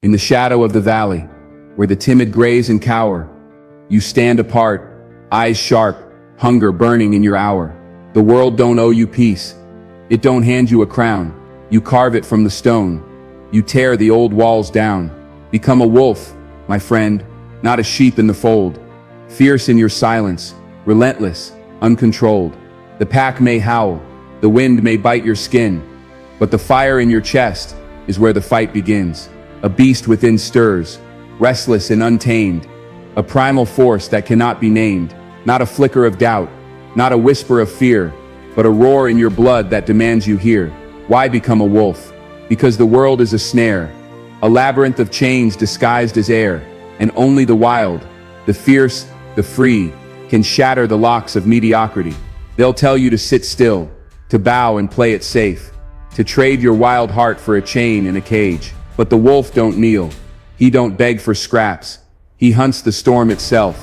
In the shadow of the valley, where the timid graze and cower, you stand apart, eyes sharp, hunger burning in your hour. The world don't owe you peace. It don't hand you a crown. You carve it from the stone. You tear the old walls down. Become a wolf, my friend, not a sheep in the fold. Fierce in your silence, relentless, uncontrolled. The pack may howl, the wind may bite your skin, but the fire in your chest is where the fight begins. A beast within stirs, restless and untamed. A primal force that cannot be named. Not a flicker of doubt, not a whisper of fear, but a roar in your blood that demands you hear. Why become a wolf? Because the world is a snare, a labyrinth of chains disguised as air, and only the wild, the fierce, the free, can shatter the locks of mediocrity. They'll tell you to sit still, to bow and play it safe, to trade your wild heart for a chain and a cage. But the wolf don't kneel. He don't beg for scraps. He hunts the storm itself.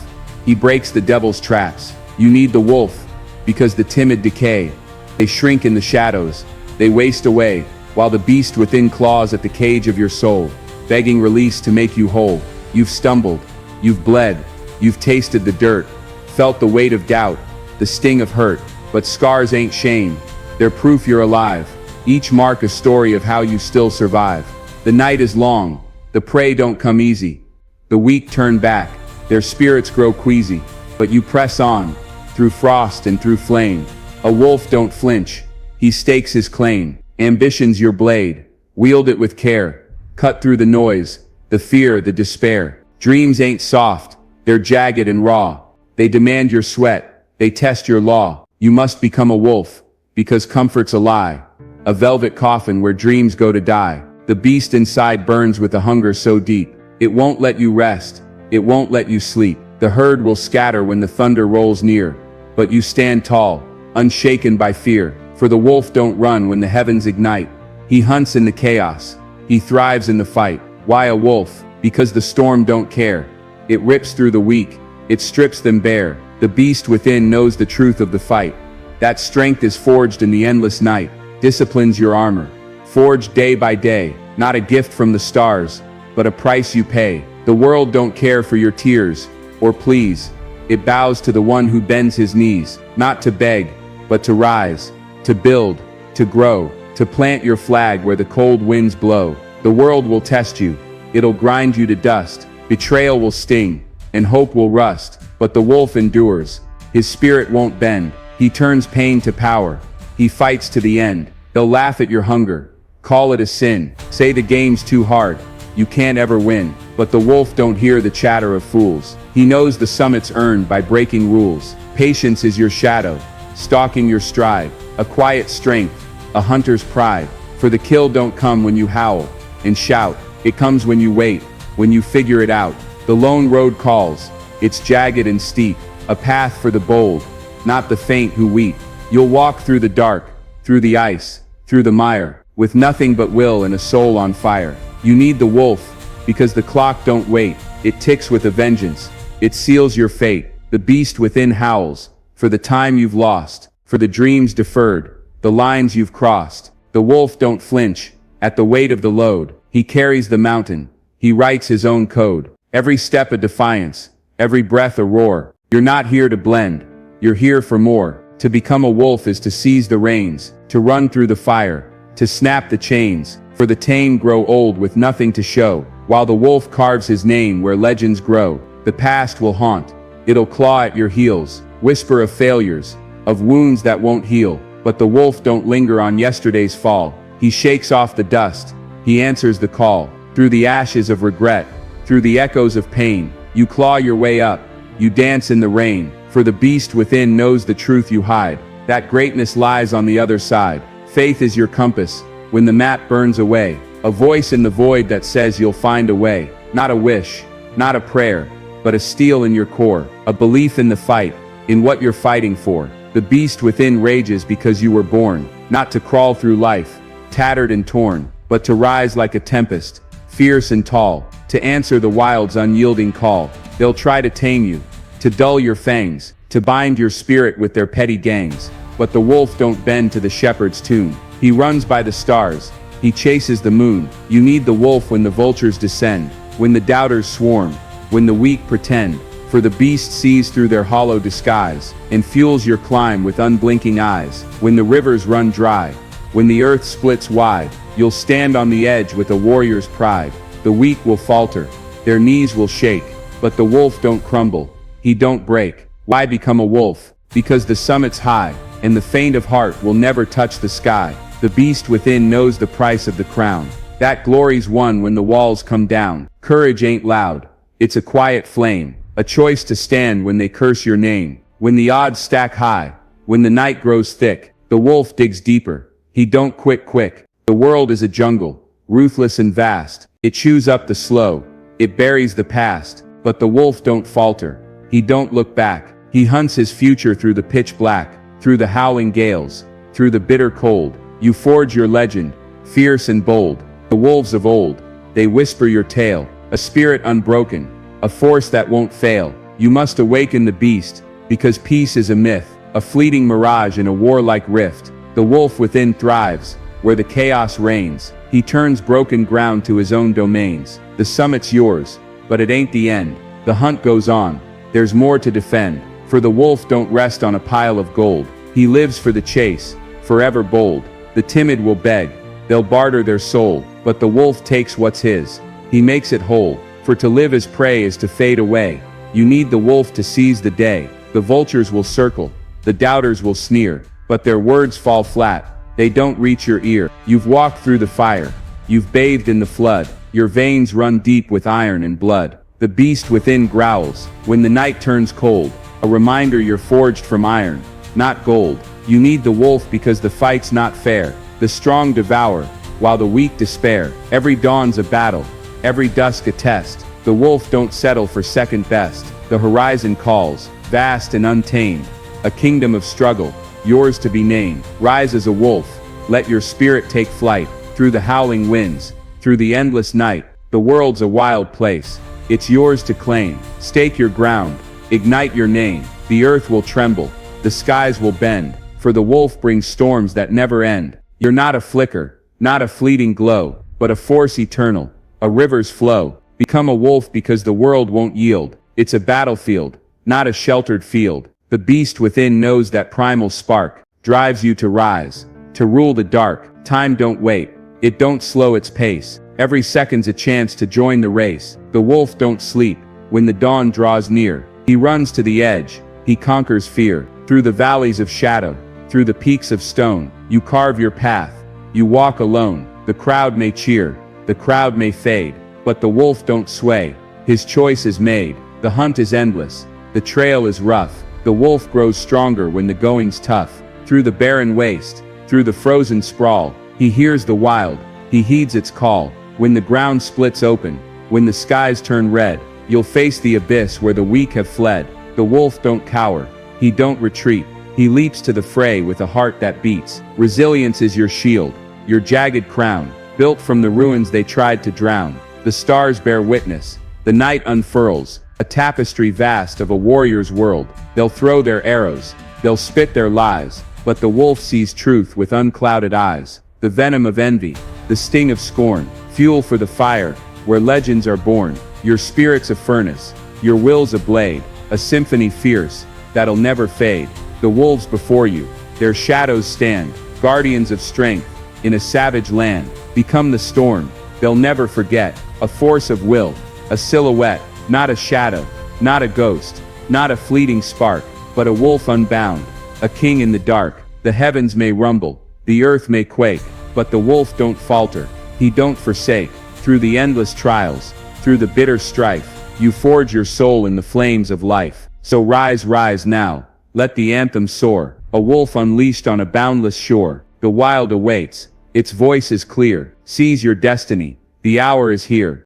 He breaks the devil's traps. You need the wolf, because the timid decay. They shrink in the shadows. They waste away, while the beast within claws at the cage of your soul, begging release to make you whole. You've stumbled. You've bled. You've tasted the dirt, felt the weight of doubt, the sting of hurt. But scars ain't shame. They're proof you're alive. Each mark a story of how you still survive. The night is long. The prey don't come easy. The weak turn back. Their spirits grow queasy. But you press on, through frost and through flame. A wolf don't flinch. He stakes his claim. Ambition's your blade. Wield it with care. Cut through the noise, the fear, the despair. Dreams ain't soft. They're jagged and raw. They demand your sweat. They test your law. You must become a wolf, because comfort's a lie. A velvet coffin where dreams go to die. The beast inside burns with a hunger so deep. It won't let you rest. It won't let you sleep. The herd will scatter when the thunder rolls near. But you stand tall, unshaken by fear. For the wolf don't run when the heavens ignite. He hunts in the chaos. He thrives in the fight. Why a wolf? Because the storm don't care. It rips through the weak. It strips them bare. The beast within knows the truth of the fight. That strength is forged in the endless night. Disciplines your armor. Forged day by day. Not a gift from the stars, but a price you pay. The world don't care for your tears or pleas. It bows to the one who bends his knees. Not to beg, but to rise. To build, to grow, to plant your flag where the cold winds blow. The world will test you. It'll grind you to dust. Betrayal will sting, and hope will rust. But the wolf endures. His spirit won't bend. He turns pain to power. He fights to the end. They'll laugh at your hunger. Call it a sin. Say the game's too hard. You can't ever win. But the wolf don't hear the chatter of fools. He knows the summit's earned by breaking rules. Patience is your shadow, stalking your stride. A quiet strength, a hunter's pride. For the kill don't come when you howl and shout. It comes when you wait, when you figure it out. The lone road calls. It's jagged and steep. A path for the bold, not the faint who weep. You'll walk through the dark, through the ice, through the mire, with nothing but will and a soul on fire. You need the wolf, because the clock don't wait. It ticks with a vengeance. It seals your fate. The beast within howls, for the time you've lost, for the dreams deferred, the lines you've crossed. The wolf don't flinch, at the weight of the load. He carries the mountain. He writes his own code. Every step a defiance, every breath a roar. You're not here to blend. You're here for more. To become a wolf is to seize the reins, to run through the fire, to snap the chains. For the tame grow old with nothing to show, while the wolf carves his name where legends grow. The past will haunt. It'll claw at your heels, whisper of failures, of wounds that won't heal. But the wolf don't linger on yesterday's fall. He shakes off the dust. He answers the call. Through the ashes of regret, through the echoes of pain, you claw your way up. You dance in the rain. For the beast within knows the truth you hide. That greatness lies on the other side. Faith is your compass. When the map burns away, a voice in the void that says you'll find a way. Not a wish, not a prayer, but a steel in your core. A belief in the fight, in what you're fighting for. The beast within rages because you were born, not to crawl through life, tattered and torn, but to rise like a tempest, fierce and tall, to answer the wild's unyielding call. They'll try to tame you, to dull your fangs, to bind your spirit with their petty gangs. But the wolf don't bend to the shepherd's tune. He runs by the stars. he chases the moon. You need the wolf when the vultures descend, when the doubters swarm, when the weak pretend. For the beast sees through their hollow disguise, and fuels your climb with unblinking eyes. When the rivers run dry, when the earth splits wide, you'll stand on the edge with a warrior's pride. The weak will falter, their knees will shake, but the wolf don't crumble, he don't break. Why become a wolf? Because the summit's high, and the faint of heart will never touch the sky. The beast within knows the price of the crown. That glory's won when the walls come down. Courage ain't loud, it's a quiet flame. A choice to stand when they curse your name. When the odds stack high, when the night grows thick, the wolf digs deeper, he don't quit quick. The world is a jungle, ruthless and vast. It chews up the slow, it buries the past. But the wolf don't falter, he don't look back. He hunts his future through the pitch black, through the howling gales, through the bitter cold. You forge your legend, fierce and bold. The wolves of old, they whisper your tale, a spirit unbroken, a force that won't fail. You must awaken the beast, because peace is a myth, a fleeting mirage in a warlike rift. The wolf within thrives, where the chaos reigns. He turns broken ground to his own domains. The summit's yours, but it ain't the end. The hunt goes on, there's more to defend. For the wolf don't rest on a pile of gold. He lives for the chase, forever bold. The timid will beg, they'll barter their soul, but the wolf takes what's his. He makes it whole. For to live as prey is to fade away. You need the wolf to seize the day. The vultures will circle, the doubters will sneer, but their words fall flat, they don't reach your ear. You've walked through the fire, you've bathed in the flood, your veins run deep with iron and blood. The beast within growls, when the night turns cold, a reminder you're forged from iron, not gold. You need the wolf because the fight's not fair. The strong devour, while the weak despair. Every dawn's a battle, every dusk a test. The wolf don't settle for second best. The horizon calls, vast and untamed, a kingdom of struggle, yours to be named. Rise as a wolf, let your spirit take flight, through the howling winds, through the endless night. The world's a wild place, it's yours to claim. Stake your ground, ignite your name. The earth will tremble, the skies will bend, for the wolf brings storms that never end. You're not a flicker, not a fleeting glow, but a force eternal, a river's flow. Become a wolf because the world won't yield. It's a battlefield, not a sheltered field. The beast within knows that primal spark drives you to rise, to rule the dark. Time don't wait, it don't slow its pace. Every second's a chance to join the race. The wolf don't sleep, when the dawn draws near. He runs to the edge, he conquers fear. Through the valleys of shadow, through the peaks of stone, you carve your path, you walk alone. The crowd may cheer, the crowd may fade, but the wolf don't sway. His choice is made, the hunt is endless, the trail is rough. The wolf grows stronger when the going's tough. Through the barren waste, through the frozen sprawl, he hears the wild, he heeds its call. When the ground splits open, when the skies turn red, you'll face the abyss where the weak have fled. The wolf don't cower, he don't retreat, he leaps to the fray with a heart that beats. Resilience is your shield, your jagged crown, built from the ruins they tried to drown. The stars bear witness, the night unfurls, a tapestry vast of a warrior's world. They'll throw their arrows, they'll spit their lies, but the wolf sees truth with unclouded eyes. The venom of envy, the sting of scorn, fuel for the fire, where legends are born. Your spirit's a furnace, your will's a blade, a symphony fierce, that'll never fade. The wolves before you, their shadows stand, guardians of strength, in a savage land. Become the storm, they'll never forget, a force of will, a silhouette, not a shadow, not a ghost, not a fleeting spark, but a wolf unbound, a king in the dark. The heavens may rumble, the earth may quake, but the wolf don't falter, he don't forsake. Through the endless trials, through the bitter strife, you forge your soul in the flames of life. So rise, rise now, let the anthem soar, a wolf unleashed on a boundless shore. The wild awaits, its voice is clear, seize your destiny, the hour is here.